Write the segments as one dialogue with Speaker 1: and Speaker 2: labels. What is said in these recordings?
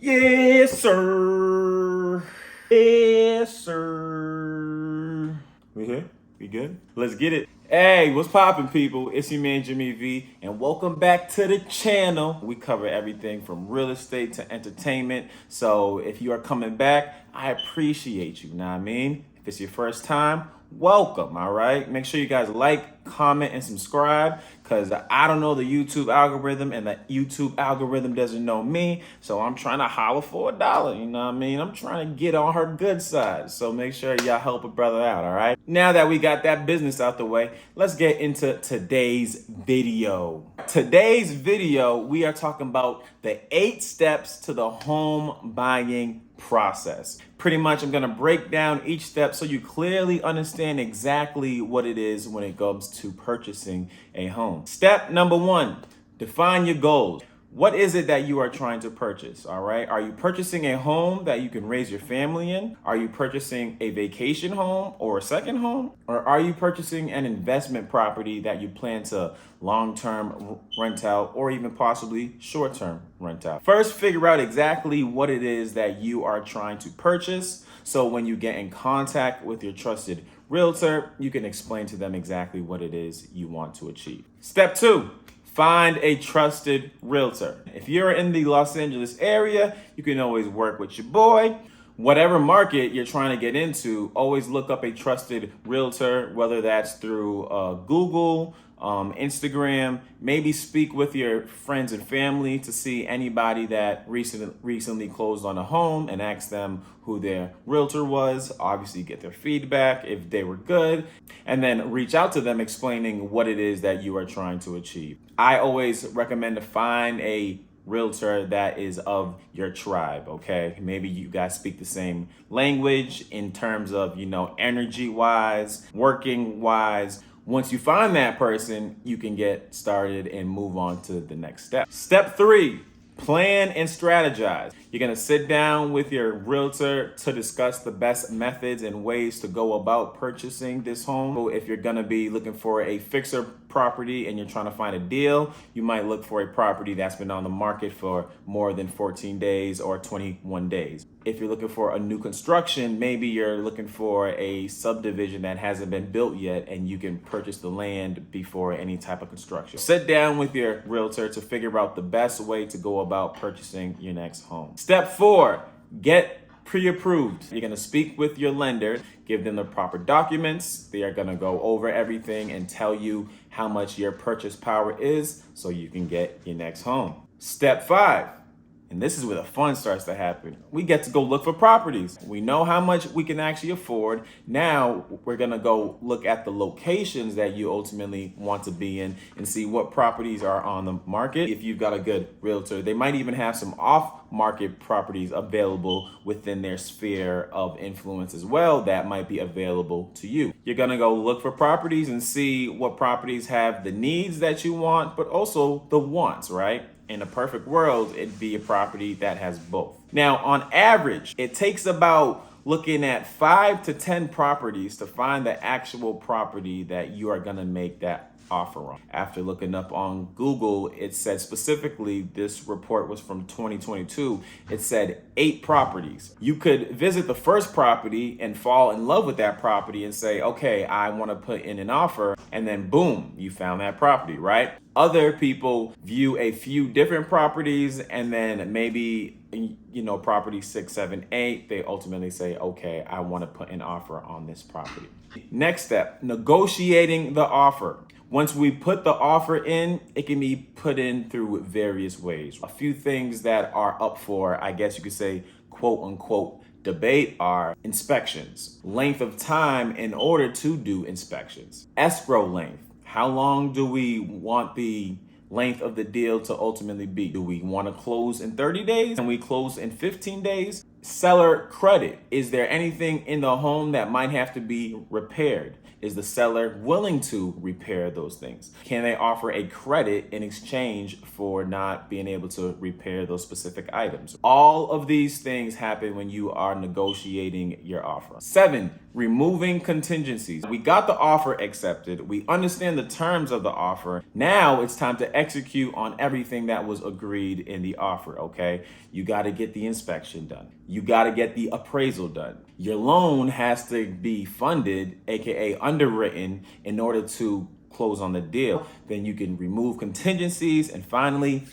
Speaker 1: Yes, sir. Yes, sir. We here? We good? Let's get it. Hey, what's poppin', people? It's your man Jimmy V, and welcome back to the channel. We cover everything from real estate to entertainment. So if you are coming back, I appreciate you. Know what I mean? If it's your first time, welcome. All right. Make sure you guys like, comment, and subscribe, because I don't know the YouTube algorithm, and the YouTube algorithm doesn't know me. So I'm trying to holler for $1. You know what I mean? I'm trying to get on her good side. So make sure y'all help a brother out. All right. Now that we got that business out the way, let's get into today's video. Today's video, we are talking about the 8 steps to the home buying process. Pretty much, I'm gonna break down each step so you clearly understand exactly what it is when it comes to purchasing a home. Step number 1, define your goals. What is it that you are trying to purchase? All right. Are you purchasing a home that you can raise your family in? Are you purchasing a vacation home or a second home? Or are you purchasing an investment property that you plan to long-term rent out or even possibly short-term rent out? First, figure out exactly what it is that you are trying to purchase. So when you get in contact with your trusted realtor, you can explain to them exactly what it is you want to achieve. Step 2. Find a trusted realtor. If you're in the Los Angeles area, you can always work with your boy. Whatever market you're trying to get into, always look up a trusted realtor, whether that's through Google, Instagram. Maybe speak with your friends and family to see anybody that recently closed on a home and ask them who their realtor was. Obviously, get their feedback if they were good, and then reach out to them explaining what it is that you are trying to achieve. I always recommend to find a realtor that is of your tribe. Okay, maybe you guys speak the same language in terms of, energy wise, working wise. Once you find that person, you can get started and move on to the next step. Step 3, plan and strategize. You're gonna sit down with your realtor to discuss the best methods and ways to go about purchasing this home. If you're gonna be looking for a fixer property and you're trying to find a deal, you might look for a property that's been on the market for more than 14 days or 21 days. If you're looking for a new construction, maybe you're looking for a subdivision that hasn't been built yet and you can purchase the land before any type of construction. Sit down with your realtor to figure out the best way to go about purchasing your next home. Step 4, get pre-approved. You're gonna speak with your lender, give them the proper documents. They are gonna go over everything and tell you how much your purchase power is so you can get your next home. Step 5, and this is where the fun starts to happen. We get to go look for properties. We know how much we can actually afford. Now we're gonna go look at the locations that you ultimately want to be in and see what properties are on the market. If you've got a good realtor, they might even have some off-market properties available within their sphere of influence as well that might be available to you. You're gonna go look for properties and see what properties have the needs that you want, but also the wants, right? In a perfect world, it'd be a property that has both. Now, on average, it takes about looking at 5 to 10 properties to find the actual property that you are gonna make that offer on. After looking up on Google, it said specifically, this report was from 2022, it said 8 properties. You could visit the first property and fall in love with that property and say, okay, I wanna put in an offer, and then boom, you found that property, right? Other people view a few different properties and then maybe, property 6, 7, 8, they ultimately say, okay, I want to put an offer on this property. Next step, negotiating the offer. Once we put the offer in, it can be put in through various ways. A few things that are up for, I guess you could say, quote unquote, debate are inspections, length of time in order to do inspections, escrow length. How long do we want the length of the deal to ultimately be? Do we want to close in 30 days? Can we close in 15 days? Seller credit. Is there anything in the home that might have to be repaired? Is the seller willing to repair those things? Can they offer a credit in exchange for not being able to repair those specific items? All of these things happen when you are negotiating your offer. 7, removing contingencies. We got the offer accepted. We understand the terms of the offer. Now it's time to execute on everything that was agreed in the offer, okay? You got to get the inspection done. You got to get the appraisal done. Your loan has to be funded, aka underwritten, in order to close on the deal. Then you can remove contingencies and finally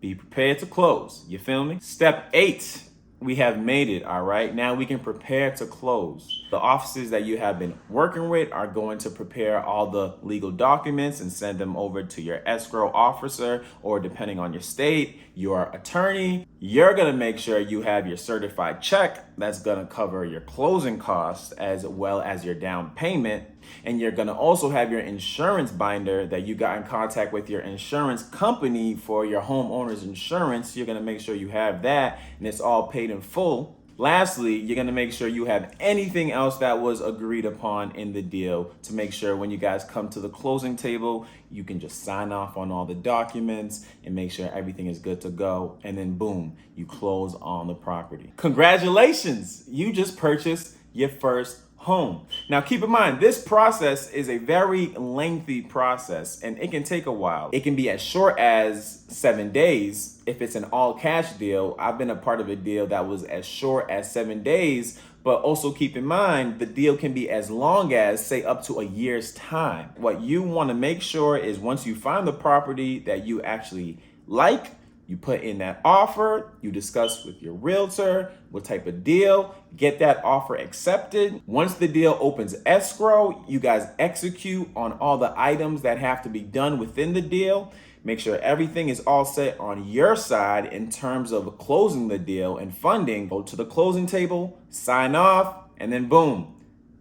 Speaker 1: be prepared to close. You feel me? Step 8. We have made it, all right? Now we can prepare to close. The offices that you have been working with are going to prepare all the legal documents and send them over to your escrow officer, or depending on your state, your attorney. You're gonna make sure you have your certified check that's gonna cover your closing costs as well as your down payment. And you're gonna also have your insurance binder that you got in contact with your insurance company for your homeowner's insurance. You're gonna make sure you have that and it's all paid in full. Lastly, you're gonna make sure you have anything else that was agreed upon in the deal to make sure when you guys come to the closing table, you can just sign off on all the documents and make sure everything is good to go. And then boom, you close on the property. Congratulations, you just purchased your first home. Now keep in mind, this process is a very lengthy process and it can take a while. It can be as short as 7 days if it's an all cash deal. I've been a part of a deal that was as short as 7 days, but also keep in mind the deal can be as long as, say, up to a year's time. What you want to make sure is once you find the property that you actually like, you put in that offer, you discuss with your realtor what type of deal, get that offer accepted. Once the deal opens escrow, you guys execute on all the items that have to be done within the deal. Make sure everything is all set on your side in terms of closing the deal and funding. Go to the closing table, sign off, and then boom,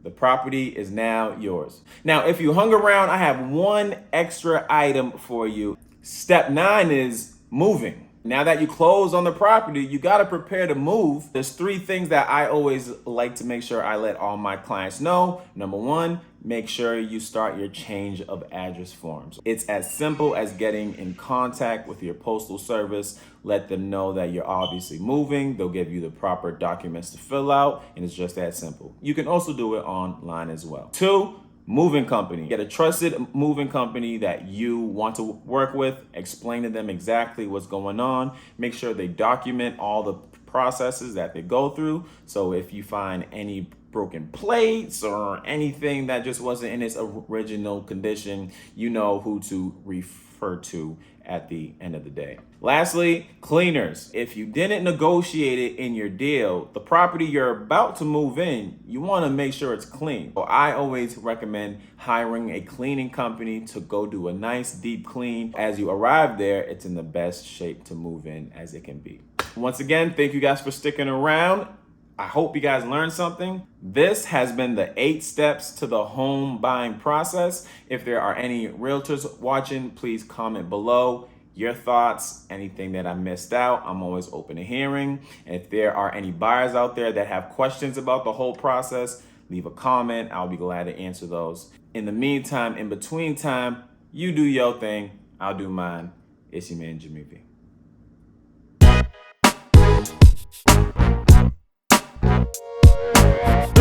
Speaker 1: the property is now yours. Now, if you hung around, I have one extra item for you. Step 9 is moving. Now that you close on the property, you got to prepare to move. There's 3 things that I always like to make sure I let all my clients know. Number 1, make sure you start your change of address forms. It's as simple as getting in contact with your postal service. Let them know that you're obviously moving. They'll give you the proper documents to fill out, and it's just that simple. You can also do it online as well. 2, moving company. Get a trusted moving company that you want to work with. Explain to them exactly what's going on. Make sure they document all the processes that they go through. So if you find any broken plates or anything that just wasn't in its original condition, you know who to refer to at the end of the day. Lastly, cleaners. If you didn't negotiate it in your deal, the property you're about to move in, you want to make sure it's clean. So I always recommend hiring a cleaning company to go do a nice deep clean. As you arrive there, it's in the best shape to move in as it can be. Once again, thank you guys for sticking around. I hope you guys learned something. This has been the 8 steps to the home buying process. If there are any realtors watching, please comment below your thoughts, anything that I missed out. I'm always open to hearing. And if there are any buyers out there that have questions about the whole process, leave a comment. I'll be glad to answer those. In the meantime, in between time, you do your thing. I'll do mine. It's your man, Jimmy V.